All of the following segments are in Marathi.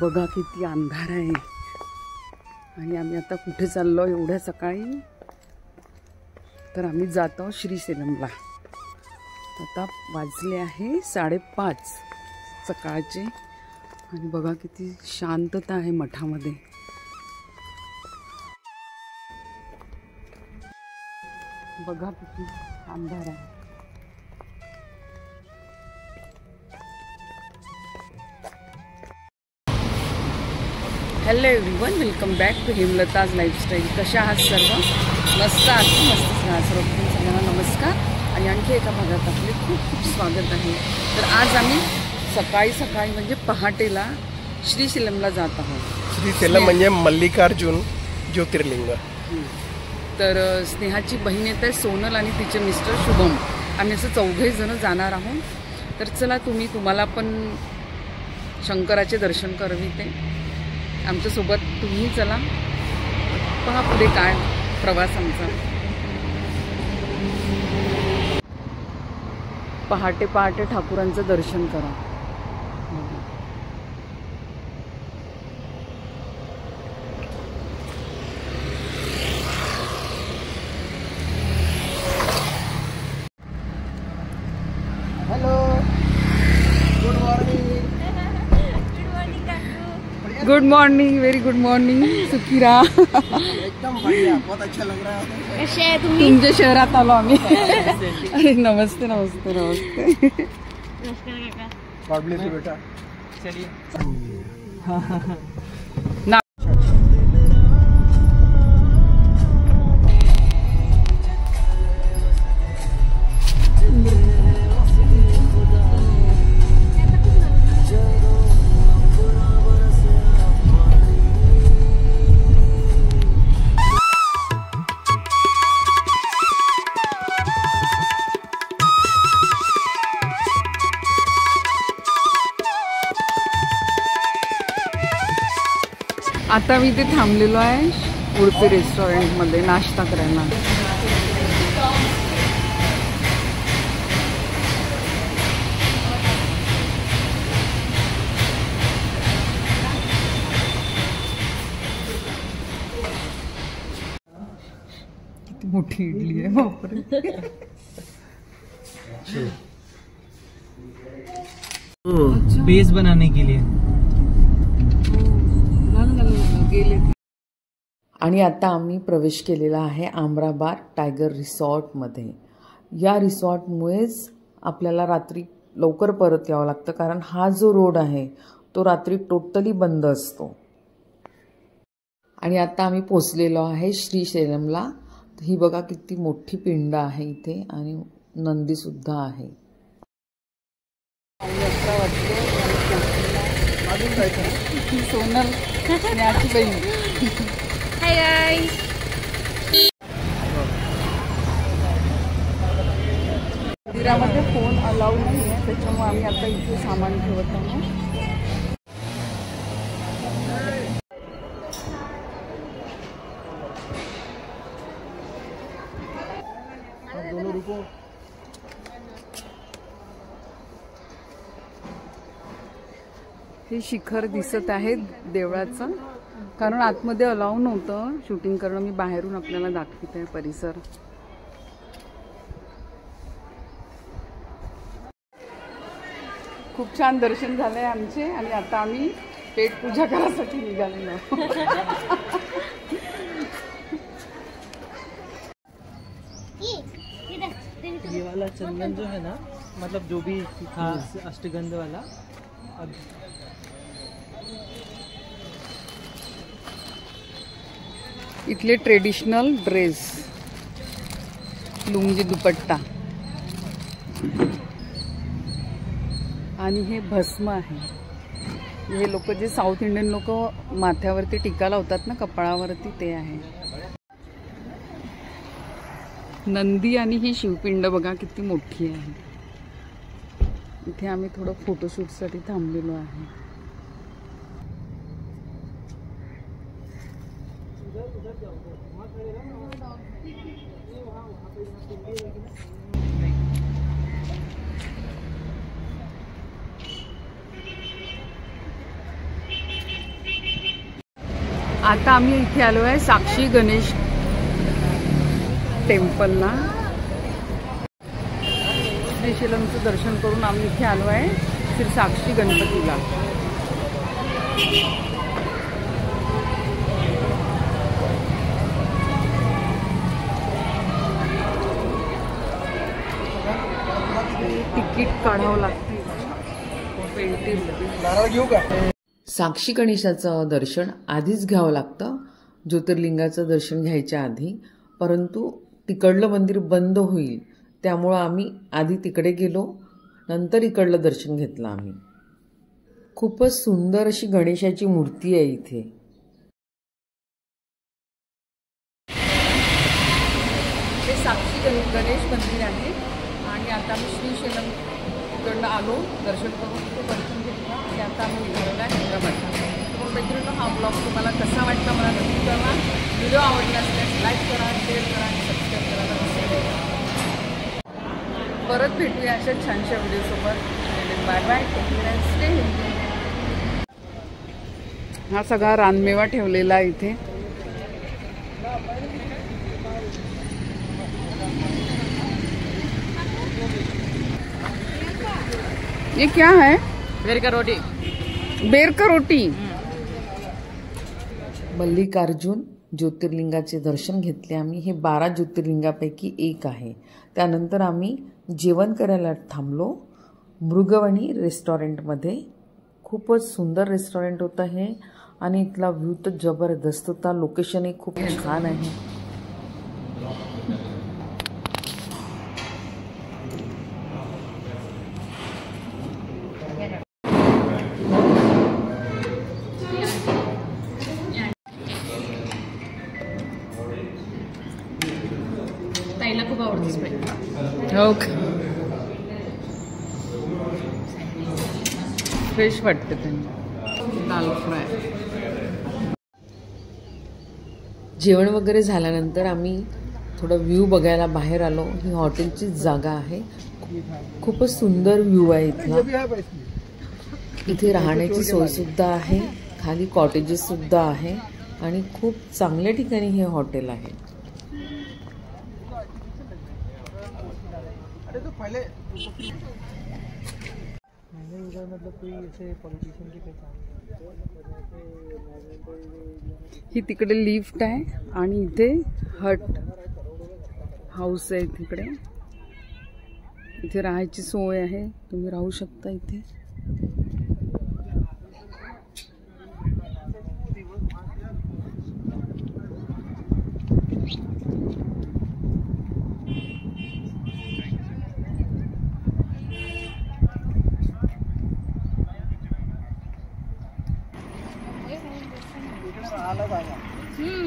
बघा किती अंधार आहे आणि आम्ही आता कुठे चाललो एवढ्या सकाळी. तर आम्ही जातो श्रीसेलमला. आता वाजले आहे 5:30 सकाळचे आणि बघा किती शांतता आहे मठामध्ये. बघा किती अंधार आहे. Hello everyone, welcome back to Hemlata's lifestyle. कशा आहात सर्व? मस्त आहात? मस्त सर्व सगळ्यांना नमस्कार आणि आणखी एका भागात आपले खूप खूप स्वागत आहे. तर आज आम्ही सकाळी म्हणजे पहाटेला श्रीसेलमला जात आहोत. श्रीसेलम म्हणजे मल्लिकार्जुन ज्योतिर्लिंग. तर स्नेहाची बहीण येत आहे सोनल आणि तिचे मिस्टर शुभम. आम्ही असं 4घे जण जाणार आहोत. तर चला तुम्हाला पण शंकराचे दर्शन करविते. आमच्यासोबत तुम्ही चला, पहा पुढे काय प्रवास आमचा. पहाटे ठाकूरांचं दर्शन करा. Good morning, very good morning. सुखी रहा. एकदम बढ़िया, बहुत अच्छा लग रहा है. कसे आहे तुम्ही? तुमच्या शहरात आलो आम्ही. अरे नमस्ते नमस्ते नमस्ते. गॉड ब्लेस यू बेटा. चलिए. आता मी इथे थांबलेलो आहे उडपी रेस्टॉरंटमध्ये नाश्ता करायला. किती मोठी इडली आहे, बापरे. बेस बनाने के लिए. आणि आता आम्ही प्रवेश केलेला आहे आमराबाद टायगर रिसॉर्टमध्ये. या रिसॉर्टमुळेच आपल्याला रात्री लवकर परत यावं लागतं, कारण हा जो रोड आहे तो रात्री टोटली बंद असतो. आणि आता आम्ही पोचलेलो आहे श्रीसेलमला. ही बघा किती मोठी पिंड आहे इथे आणि नंदीसुद्धा आहे. 11 वाजले. सोनल स्नेहाची बहीण. Hi guys. मंदिरामध्ये फोन अलाउड नाही आहे, त्याच्यामुळे आम्ही आता इथे सामान ठेवत आहोत. हे शिखर दिसत आहे देवळाचं, कारण आतमध्ये अलाउ नव्हतं शूटिंग करणं. मी बाहेरून आपल्याला दाखवते परिसर. खूप छान दर्शन झालंय आमचे आणि आता आम्ही पेट पूजा करायसाठी निघालेलो. ये वाला चंदन जो है ना, मतलब जो भी था अष्टगंध वाला, इथले ट्रेडिशनल ड्रेस, लुंगी दुपट्टा आणि हे भस्म आहे. हे लोक जे साऊथ इंडियन लोक माथ्यावरती टीका लावतात ना कपाळावरती, ते आहे. नंदी आणि ही शिवपिंड बघा किती मोठी आहे. इथे आम्ही थोडं फोटोशूटसाठी थांबलेलो आहे. आता आम्ही इथे आलो आहे साक्षी गणेश टेम्पलला. श्रीशैलमचं दर्शन करून आम्ही इथे आलो आहे श्री साक्षी गणपतीला. तिकीट काढावं लागते. नारळ घेऊ का? साक्षी गणेशाचं दर्शन आधीच घ्यावं लागतं ज्योतिर्लिंगाचं दर्शन घ्यायच्या आधी, परंतु तिकडलं मंदिर बंद होईल त्यामुळं आम्ही आधी तिकडे गेलो, नंतर इकडलं दर्शन घेतलं आम्ही. खूपच सुंदर अशी गणेशाची मूर्ती आहे इथे. हे साक्षी गणेश मंदिर आहे आणि आता आम्ही श्रीशैलम तिकडनं आलो दर्शन करून, ते दर्शन घेतलं आणि आता आम्ही निघालेलो आहे हैदराबादला. तर मैत्रिणींनो, हा ब्लॉग तुम्हाला कसा वाटला मला नक्की कळवा. व्हिडिओ आवडला असल्यास लाईक करा, शेअर करा आणि सबस्क्राईब करायला विसरू नका. परत भेटूया अशा छानशा व्हिडिओसोबत. Bye bye, take care, stay healthy. हा सगळा रानमेवा ठेवलेला आहे इथे. ये क्या है? बेर का रोटी. बेर का रोटी. मल्लिकार्जुन ज्योतिर्लिंगाचे दर्शन घेतले आम्ही. हे 12 ज्योतिर्लिंगापैकी एक आहे. त्यानंतर आम्ही जेवण करायला थांबलो मृगवणी रेस्टॉरंटमध्ये. खूपच सुंदर रेस्टॉरंट होतं हे आणि इथला व्ह्यू तर जबरदस्त होता. लोकेशनही खूप छान आहे. ताईला खूप आवडते. हो का? फ्रेश वाटते त्यांनी. दाल फ्राय. जेवण वगैरे झाल्यानंतर आम्ही थोडं व्ह्यू बघायला बाहेर आलो. ही हॉटेलची जागा आहे. खूपच सुंदर व्ह्यू आहे इथला. इथे राहण्याची सोय सुद्धा आहे, खाली कॉटेजेस सुद्धा आहे आणि खूप चांगल्या ठिकाणी हे हॉटेल आहे. ही तिकडे लिफ्ट आहे आणि इथे हट हाऊस आहे. तिकडे इथे राहायची सोय आहे, तुम्ही राहू शकता इथे.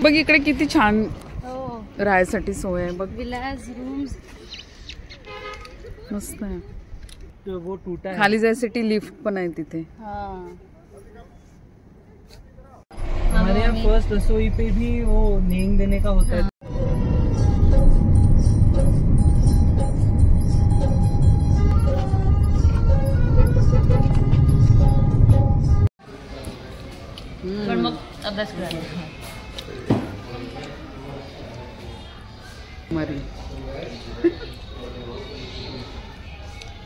बघ इकडे किती छान राहायसाठी सोय आहे. बघ विलास रूम्स मस्त आहे. तो वो टूटा है. खाली जायसाठी लिफ्ट पण आहे तिथे. हमारे यहाँ फर्स्ट रसोई पे भी वो नींद देने का होता है. पण मग अभ्यास करायला मरी.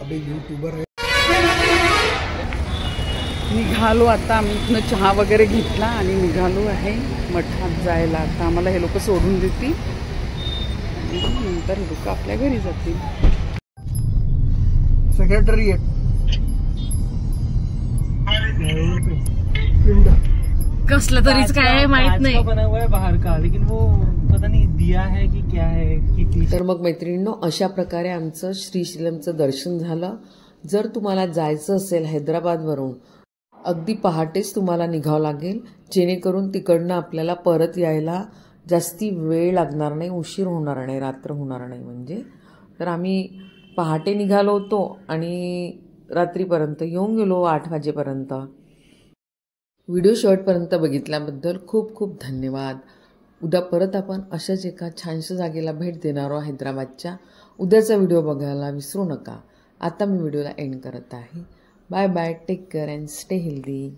अभी यूट्यूबर है. निघालो आता आम्ही. इथनं चहा वगैरे घेतला आणि निघालो आहे मठात जायला. आता आम्हाला हे लोक सोडून देतील आणि नंतर हे लोक आपल्या घरी जातील. सेक्रेटरीएट कसलं तरीच काय आहे माहित नाही. बना हुआ है बाहर का, लेकिन वो पता नहीं दिया है कि क्या है की. तर मग मैत्रिणींनो, अशा प्रकारे आमचं श्रीशैलमचं दर्शन झालं. जर तुम्हाला जायचं असेल हैदराबादवरून, अगदी पहाटेच तुम्हाला निघावं लागेल, जेणेकरून तिकडनं आपल्याला परत यायला जास्ती वेळ लागणार नाही, उशीर होणार नाही, रात्र होणार नाही. म्हणजे तर आम्ही पहाटे निघालो होतो आणि रात्रीपर्यंत येऊन गेलो 8 वाजेपर्यंत. व्हिडिओ शेवटपर्यंत बघितल्याबद्दल खूप खूप धन्यवाद. उद्या परत आपण अशाच एका छानशा जागेला भेट देणार आहोत हैदराबादच्या. उद्याचा व्हिडिओ बघायला विसरू नका. आता मी व्हिडिओला एंड करत आहे. Bye bye, take care and stay healthy.